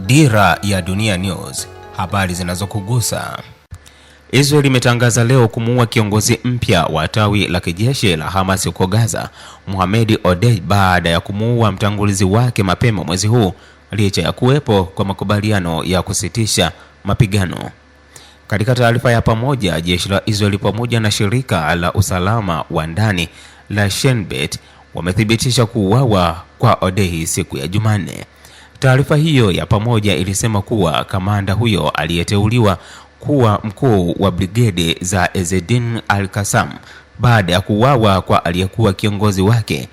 Dira ya Dunia News, habari zinazokugusa. Israel imetangaza leo kumuua kiongozi mpya wa tawi la kijeshi la Hamas huko Gaza, Mohamed Odeh, baada ya kumuua mtangulizi wake mapema mwezi huu, licha ya kuwepo kwa makubaliano ya kusitisha mapigano. Katika taarifa ya pamoja, jeshi la Israel pamoja na shirika la usalama wa ndani la Shin Bet wamethibitisha kuuawa kwa Odeh siku ya Jumanne. Taarifa hiyo ya pamoja ilisema kuwa kamanda huyo aliyeteuliwa kuwa mkuu wa brigade za Ezzedine Al-Qassam baada ya kuuawa kwa aliyekuwa kiongozi wake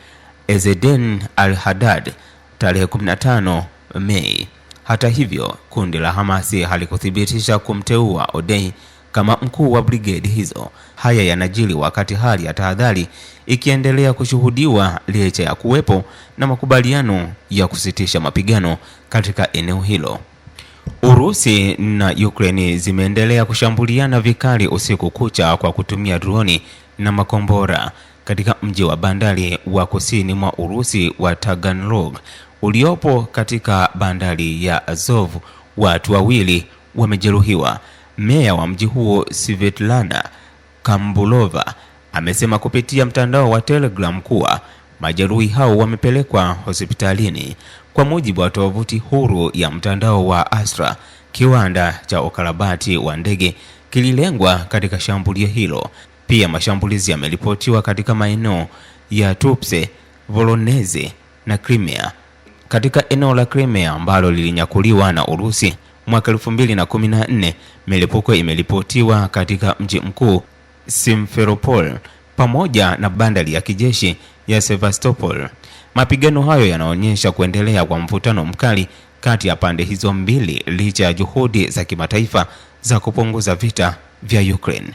Ezzedine Al-Haddad tarehe 15 Mei. Hata hivyo, kundi la Hamasi halikuthibitisha kumteua Odeh kama mkuu wa brigade hizo. Haya yanajiri wakati hali ya tahadhari ikiendelea kushuhudiwa licha ya kuwepo na makubaliano ya kusitisha mapigano katika eneo hilo. Urusi na Ukraine zimeendelea kushambuliana vikali usiku kucha kwa kutumia droni na makombora katika mji wa bandari wa kusini mwa Urusi wa Taganrog uliopo katika bandari ya Azov. Watu wawili wamejeruhiwa. Meya wa mji huo Svetlana Kambulova amesema kupitia mtandao wa Telegram kuwa majeruhi hao wamepelekwa hospitalini. Kwa mujibu wa tovuti huru ya mtandao wa Astra, kiwanda cha ukarabati wa ndege kililengwa katika shambulio hilo. Pia mashambulizi yameripotiwa katika maeneo ya Tupse, Voronezh na Crimea. Katika eneo la Crimea ambalo lilinyakuliwa na Urusi mwaka 2014, milipuko imeripotiwa katika mji mkuu Simferopol pamoja na bandari ya kijeshi ya Sevastopol. Mapigano hayo yanaonyesha kuendelea kwa mvutano mkali kati ya pande hizo mbili licha ya juhudi za kimataifa za kupunguza vita vya Ukraine.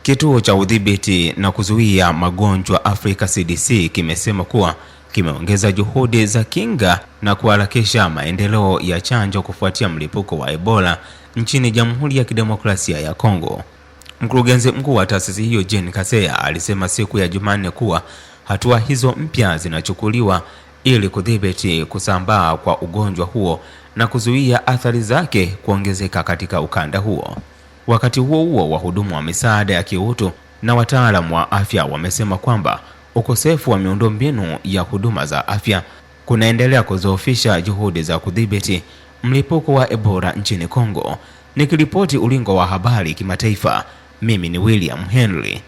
Kituo cha udhibiti na kuzuia magonjwa Afrika CDC kimesema kuwa kimeongeza juhudi za kinga na kuharakisha maendeleo ya chanjo kufuatia mlipuko wa Ebola nchini Jamhuri ya Kidemokrasia ya Kongo. Mkurugenzi mkuu wa taasisi hiyo Jean Kaseya alisema siku ya Jumanne kuwa hatua hizo mpya zinachukuliwa ili kudhibiti kusambaa kwa ugonjwa huo na kuzuia athari zake kuongezeka katika ukanda huo. Wakati huo huo, wahudumu wa misaada ya kiutu na wataalamu wa afya wamesema kwamba ukosefu wa miundombinu ya huduma za afya kunaendelea kuzoofisha juhudi za kudhibiti mlipuko wa Ebola nchini Kongo. Nikiripoti Ulingo wa Habari Kimataifa, mimi ni William Henry.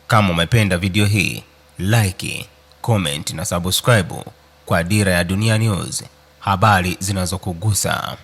Kama umependa video hii, like, comment na subscribe kwa Dira ya Dunia News, habari zinazokugusa.